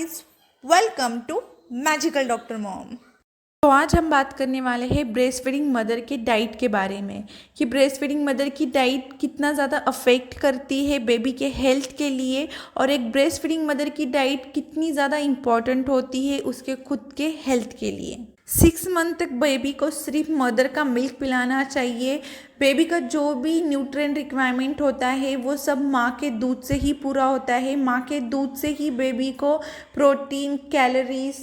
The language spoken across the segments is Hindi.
guys, welcome to Magical Dr. Mom। तो आज हम बात करने वाले हैं ब्रेस्ट फीडिंग मदर के डाइट के बारे में कि ब्रेस्ट फीडिंग मदर की डाइट कितना ज़्यादा अफेक्ट करती है बेबी के हेल्थ के लिए और एक ब्रेस्ट फीडिंग मदर की डाइट कितनी ज़्यादा इम्पॉर्टेंट होती है उसके खुद के हेल्थ के लिए। 6 मंथ तक बेबी को सिर्फ मदर का मिल्क पिलाना चाहिए। बेबी का जो भी न्यूट्रिएंट रिक्वायरमेंट होता है वो सब माँ के दूध से ही पूरा होता है। माँ के दूध से ही बेबी को प्रोटीन, कैलोरीज,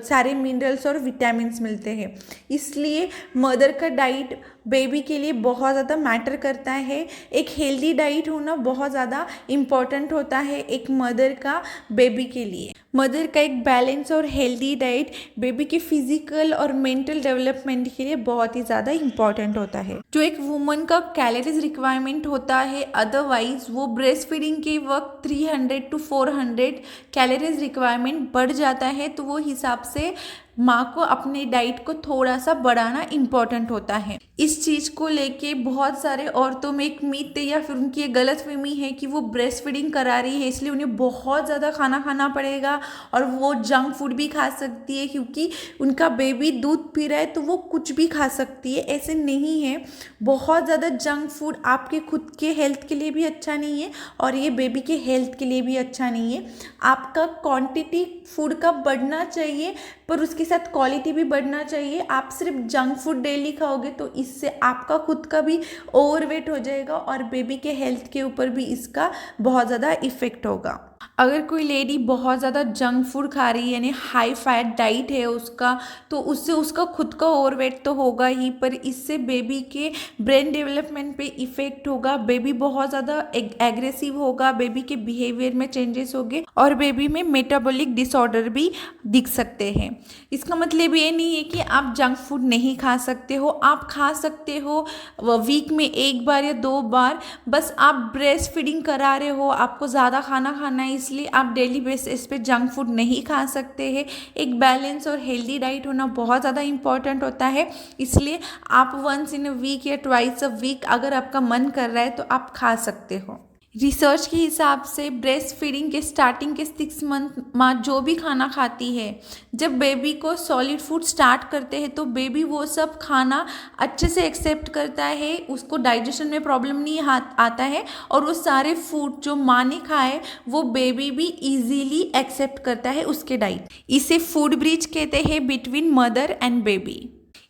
सारे मिनरल्स और विटामिन्स मिलते हैं। इसलिए मदर का डाइट बेबी के लिए बहुत ज़्यादा मैटर करता है। एक हेल्दी डाइट होना बहुत ज़्यादा इम्पॉर्टेंट होता है एक मदर का बेबी के लिए। मदर का एक बैलेंस और हेल्दी डाइट बेबी के फिजिकल और मेंटल डेवलपमेंट के लिए बहुत ही ज़्यादा इम्पॉर्टेंट होता है। जो एक वुमन का कैलोरीज रिक्वायरमेंट होता है अदरवाइज वो ब्रेस्ट फीडिंग के वक्त 300 to 400 कैलोरीज रिक्वायरमेंट बढ़ जाता है, तो वो हिसाब से माँ को अपने डाइट को थोड़ा सा बढ़ाना इम्पॉर्टेंट होता है। इस चीज़ को लेके बहुत सारे औरतों में एक मीथ है या फिर उनकी एक गलतफहमी है कि वो ब्रेस्ट फीडिंग करा रही है इसलिए उन्हें बहुत ज़्यादा खाना खाना पड़ेगा और वो जंक फूड भी खा सकती है क्योंकि उनका बेबी दूध पी रहा है तो वो कुछ भी खा सकती है। ऐसे नहीं है। बहुत ज़्यादा जंक फूड आपके खुद के हेल्थ के लिए भी अच्छा नहीं है और ये बेबी के हेल्थ के लिए भी अच्छा नहीं है। आपका क्वांटिटी फूड का बढ़ना चाहिए पर उसके साथ क्वालिटी भी बढ़ना चाहिए। आप सिर्फ जंक फूड डेली खाओगे तो इससे आपका खुद का भी ओवरवेट हो जाएगा और बेबी के हेल्थ के ऊपर भी इसका बहुत ज़्यादा इफ़ेक्ट होगा। अगर कोई लेडी बहुत ज़्यादा जंक फूड खा रही है यानी हाई फैट डाइट है उसका, तो उससे उसका खुद का ओवरवेट तो होगा ही पर इससे बेबी के ब्रेन डेवलपमेंट पे इफ़ेक्ट होगा। बेबी बहुत ज़्यादा एग्रेसिव होगा, बेबी के बिहेवियर में चेंजेस होंगे और बेबी में मेटाबॉलिक डिसऑर्डर भी दिख सकते हैं। इसका मतलब ये नहीं है कि आप जंक फूड नहीं खा सकते हो, आप खा सकते हो वीक में 1 बार या 2 बार। बस आप ब्रेस्ट फीडिंग करा रहे हो, आपको ज़्यादा खाना खाना है इसलिए आप डेली बेसिस पे जंक फूड नहीं खा सकते हैं। एक बैलेंस और हेल्दी डाइट होना बहुत ज़्यादा इंपॉर्टेंट होता है, इसलिए आप वंस इन अ वीक या ट्वाइस अ वीक अगर आपका मन कर रहा है तो आप खा सकते हो। रिसर्च के हिसाब से ब्रेस्ट फीडिंग के स्टार्टिंग के 6 मंथ माँ जो भी खाना खाती है, जब बेबी को सॉलिड फूड स्टार्ट करते हैं तो बेबी वो सब खाना अच्छे से एक्सेप्ट करता है, उसको डाइजेशन में प्रॉब्लम नहीं आता है और वो सारे फूड जो माँ ने खाए वो बेबी भी इजीली एक्सेप्ट करता है उसके डाइट। इसे फूड ब्रिज कहते हैं बिटवीन मदर एंड बेबी।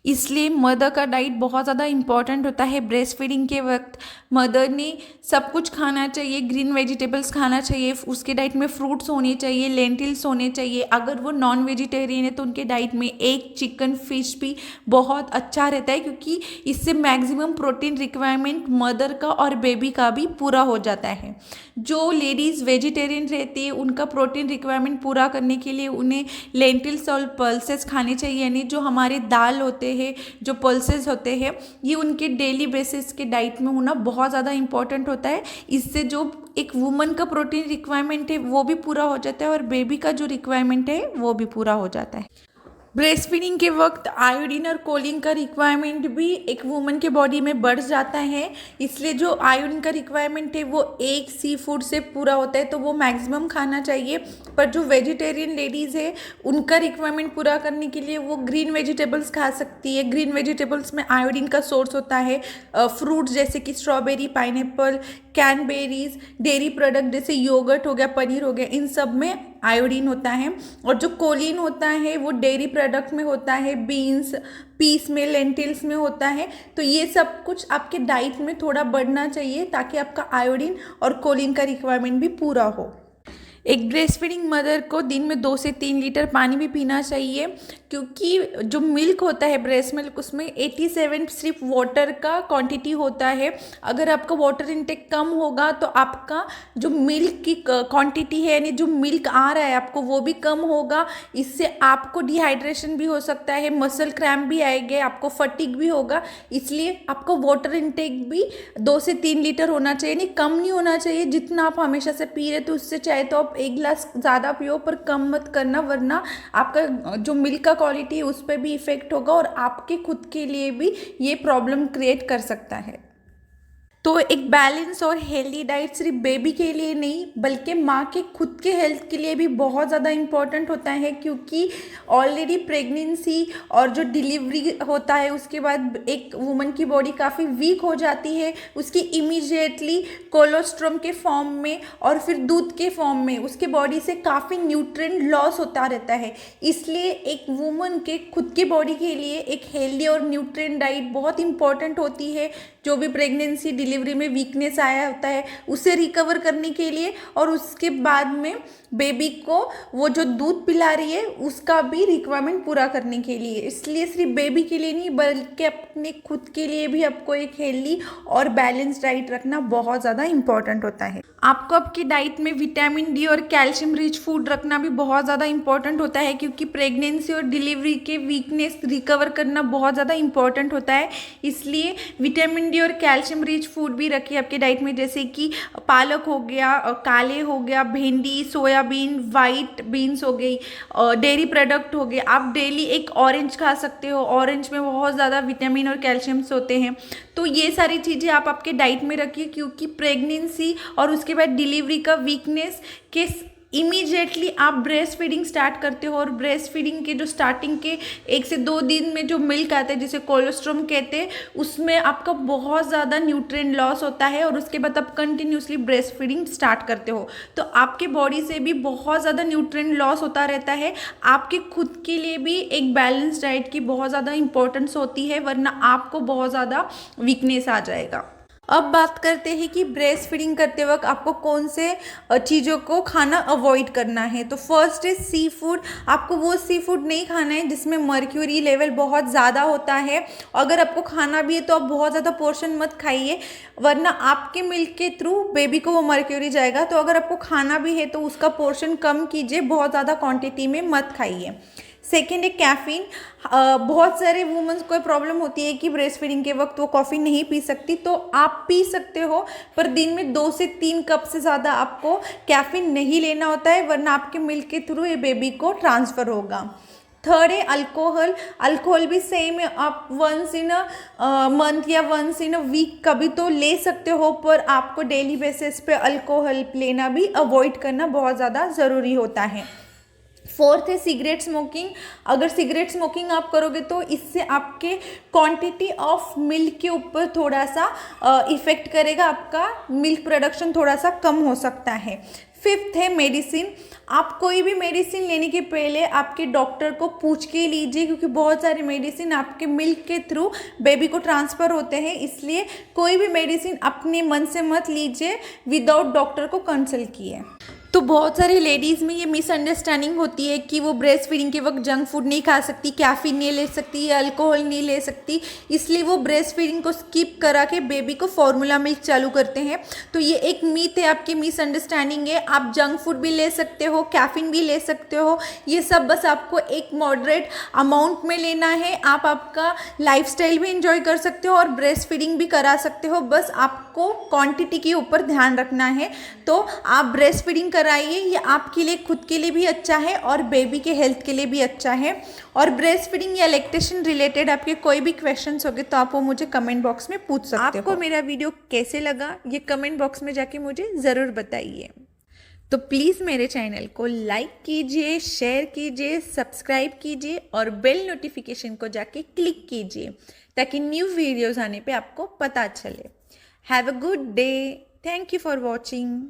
इसलिए मदर का डाइट बहुत ज़्यादा इंपॉर्टेंट होता है। ब्रेस्ट फीडिंग के वक्त मदर ने सब कुछ खाना चाहिए, ग्रीन वेजिटेबल्स खाना चाहिए, उसके डाइट में फ्रूट्स होने चाहिए, लेंटिल्स होने चाहिए। अगर वो नॉन वेजिटेरियन है तो उनके डाइट में एग, चिकन, फिश भी बहुत अच्छा रहता है क्योंकि इससे मैक्सिमम प्रोटीन रिक्वायरमेंट मदर का और बेबी का भी पूरा हो जाता है। जो लेडीज़ वेजिटेरियन रहती है उनका प्रोटीन रिक्वायरमेंट पूरा करने के लिए उन्हें लेंटिल्स और पल्सेस खाने चाहिए, यानी जो हमारे दाल होते हैं, जो पल्सेस होते हैं, ये उनके डेली बेसिस के डाइट में होना बहुत ज़्यादा इंपॉर्टेंट होता है। इससे जो एक वुमन का प्रोटीन रिक्वायरमेंट है वो भी पूरा हो जाता है और बेबी का जो रिक्वायरमेंट है वो भी पूरा हो जाता है। ब्रेस्ट फीडिंग के वक्त आयोडीन और कोलिन का रिक्वायरमेंट भी एक वुमन के बॉडी में बढ़ जाता है, इसलिए जो आयोडीन का रिक्वायरमेंट है वो एक सी फूड से पूरा होता है तो वो मैक्सिमम खाना चाहिए। पर जो वेजिटेरियन लेडीज़ है उनका रिक्वायरमेंट पूरा करने के लिए वो ग्रीन वेजिटेबल्स खा सकती है। ग्रीन वेजिटेबल्स में आयोडीन का सोर्स होता है। फ्रूट्स जैसे कि स्ट्रॉबेरी, पाइनएप्पल, कैनबेरीज, डेयरी प्रोडक्ट जैसे योगर्ट हो गया, पनीर हो गया, इन सब में आयोडीन होता है। और जो कोलिन होता है वो डेयरी प्रोडक्ट में होता है, बीन्स, पीस में, लेंटिल्स में होता है। तो ये सब कुछ आपके डाइट में थोड़ा बढ़ना चाहिए ताकि आपका आयोडीन और कोलिन का रिक्वायरमेंट भी पूरा हो। एक ब्रेस्ट फीडिंग मदर को दिन में 2 से 3 लीटर पानी भी पीना चाहिए क्योंकि जो मिल्क होता है ब्रेस्ट मिल्क उसमें 87 सिर्फ वाटर का क्वांटिटी होता है। अगर आपका वाटर इनटेक कम होगा तो आपका जो मिल्क की क्वांटिटी है यानी जो मिल्क आ रहा है आपको वो भी कम होगा। इससे आपको डिहाइड्रेशन भी हो सकता है, मसल क्रैम्प भी आएंगे, आपको फटीग भी होगा। इसलिए आपको वाटर इनटेक भी 2 से 3 लीटर होना चाहिए, नहीं कम नहीं होना चाहिए। जितना आप हमेशा से पी रहे तो उससे चाहे तो आप 1 गिलास ज़्यादा पियो पर कम मत करना, वरना आपका जो मिल्क का क्वालिटी है उस पर भी इफेक्ट होगा और आपके खुद के लिए भी ये प्रॉब्लम क्रिएट कर सकता है। तो एक बैलेंस और हेल्दी डाइट सिर्फ बेबी के लिए नहीं बल्कि माँ के खुद के हेल्थ के लिए भी बहुत ज़्यादा इम्पॉर्टेंट होता है, क्योंकि ऑलरेडी प्रेगनेंसी और जो डिलीवरी होता है उसके बाद एक वुमन की बॉडी काफ़ी वीक हो जाती है। उसकी इमीडिएटली कोलोस्ट्रम के फॉर्म में और फिर दूध के फॉर्म में उसके बॉडी से काफ़ी न्यूट्रिएंट लॉस होता रहता है। इसलिए एक वुमन के खुद के बॉडी के लिए एक हेल्दी और न्यूट्रिएंट डाइट बहुत इंपॉर्टेंट होती है। जो भी प्रेगनेंसी डिलीवरी में वीकनेस आया होता है उसे रिकवर करने के लिए और उसके बाद में बेबी को वो जो दूध पिला रही है उसका भी रिक्वायरमेंट पूरा करने के लिए। इसलिए सिर्फ बेबी के लिए नहीं बल्कि अपने खुद के लिए भी आपको एक हेल्दी और बैलेंस डाइट रखना बहुत ज़्यादा इंपॉर्टेंट होता है। आपको आपकी डाइट में विटामिन डी और कैल्शियम रिच फूड रखना भी बहुत ज़्यादा इंपॉर्टेंट होता है, क्योंकि प्रेगनेंसी और डिलीवरी के वीकनेस रिकवर करना बहुत ज़्यादा इंपॉर्टेंट होता है। इसलिए विटामिन डी और कैल्शियम रिच फूड भी रखिए आपके डाइट में, जैसे कि पालक हो गया, काले हो गया, भिंडी, सोयाबीन, वाइट बीन्स हो गई, डेयरी प्रोडक्ट हो गए। आप डेली एक ऑरेंज खा सकते हो, ऑरेंज में बहुत ज़्यादा विटामिन और कैल्शियम्स होते हैं। तो ये सारी चीज़ें आप आपके डाइट में रखिए, क्योंकि प्रेगनेंसी और उसके बाद डिलीवरी का वीकनेस के इमीडिएटली आप ब्रेस्ट फीडिंग स्टार्ट करते हो और ब्रेस्ट फीडिंग के जो स्टार्टिंग के 1 से 2 दिन में जो मिल्क आता है जिसे कोलोस्ट्रम कहते हैं, उसमें आपका बहुत ज़्यादा न्यूट्रिएंट लॉस होता है और उसके बाद आप कंटिन्यूसली ब्रेस्ट फीडिंग स्टार्ट करते हो तो आपके बॉडी से भी बहुत ज़्यादा न्यूट्रिएंट लॉस होता रहता है। आपके खुद के लिए भी एक बैलेंस डाइट की बहुत ज़्यादा इंपॉर्टेंस होती है, वरना आपको बहुत ज़्यादा वीकनेस आ जाएगा। अब बात करते हैं कि ब्रेस्ट फीडिंग करते वक्त आपको कौन से चीज़ों को खाना अवॉइड करना है। तो फर्स्ट है सी फूड। आपको वो सी फूड नहीं खाना है जिसमें मर्क्यूरी लेवल बहुत ज़्यादा होता है। अगर आपको खाना भी है तो आप बहुत ज़्यादा पोर्शन मत खाइए, वरना आपके मिल्क के थ्रू बेबी को वो मर्क्यूरी जाएगा। तो अगर आपको खाना भी है तो उसका पोर्शन कम कीजिए, बहुत ज़्यादा क्वान्टिटी में मत खाइए। सेकेंड है कैफ़ीन। बहुत सारे वुमेन्स को प्रॉब्लम होती है कि ब्रेस्ट फीडिंग के वक्त वो कॉफ़ी नहीं पी सकती, तो आप पी सकते हो, पर दिन में 2 से 3 कप से ज़्यादा आपको कैफ़ीन नहीं लेना होता है, वरना आपके मिल्क के थ्रू ये बेबी को ट्रांसफ़र होगा। थर्ड है अल्कोहल। अल्कोहल भी सेम है, आप वंस इन अ मंथ या वंस इन अ वीक कभी तो ले सकते हो, पर आपको डेली बेसिस पे अल्कोहल लेना भी अवॉइड करना बहुत ज़्यादा ज़रूरी होता है। फोर्थ है सिगरेट स्मोकिंग। अगर सिगरेट स्मोकिंग आप करोगे तो इससे आपके क्वांटिटी ऑफ मिल्क के ऊपर थोड़ा सा इफ़ेक्ट करेगा, आपका मिल्क प्रोडक्शन थोड़ा सा कम हो सकता है। फिफ्थ है मेडिसिन। आप कोई भी मेडिसिन लेने के पहले आपके डॉक्टर को पूछ के लीजिए, क्योंकि बहुत सारे मेडिसिन आपके मिल्क के थ्रू बेबी को ट्रांसफ़र होते हैं। इसलिए कोई भी मेडिसिन अपने मन से मत लीजिए विदाउट डॉक्टर को कंसल्ट किए। तो बहुत सारी लेडीज़ में ये मिसअंडरस्टैंडिंग होती है कि वो ब्रेस्ट फीडिंग के वक्त जंक फूड नहीं खा सकती, कैफीन नहीं ले सकती या अल्कोहल नहीं ले सकती, इसलिए वो ब्रेस्ट फीडिंग को स्किप करा के बेबी को फॉर्मूला मिल्क चालू करते हैं। तो ये एक मीथ है, आपकी मिसअंडरस्टैंडिंग है। आप जंक फूड भी ले सकते हो, कैफीन भी ले सकते हो, ये सब बस आपको एक मॉडरेट अमाउंट में लेना है। आप आपका लाइफस्टाइल भी इंजॉय कर सकते हो और ब्रेस्ट फीडिंग भी करा सकते हो, बस आपको क्वांटिटी के ऊपर ध्यान रखना है। तो आप ब्रेस्ट फीडिंग कराइए, ये आपके लिए खुद के लिए भी अच्छा है और बेबी के हेल्थ के लिए भी अच्छा है। और ब्रेस्ट फीडिंग या लैक्टेशन रिलेटेड आपके कोई भी क्वेश्चंस होंगे तो आप वो मुझे कमेंट बॉक्स में पूछ सकते हो। आपको मेरा वीडियो कैसे लगा ये कमेंट बॉक्स में जाके मुझे ज़रूर बताइए। तो प्लीज़ मेरे चैनल को लाइक कीजिए, शेयर कीजिए, सब्सक्राइब कीजिए और बेल नोटिफिकेशन को जाके क्लिक कीजिए ताकि न्यू वीडियोज़ आने पे आपको पता चले। Have a good day. Thank you for watching.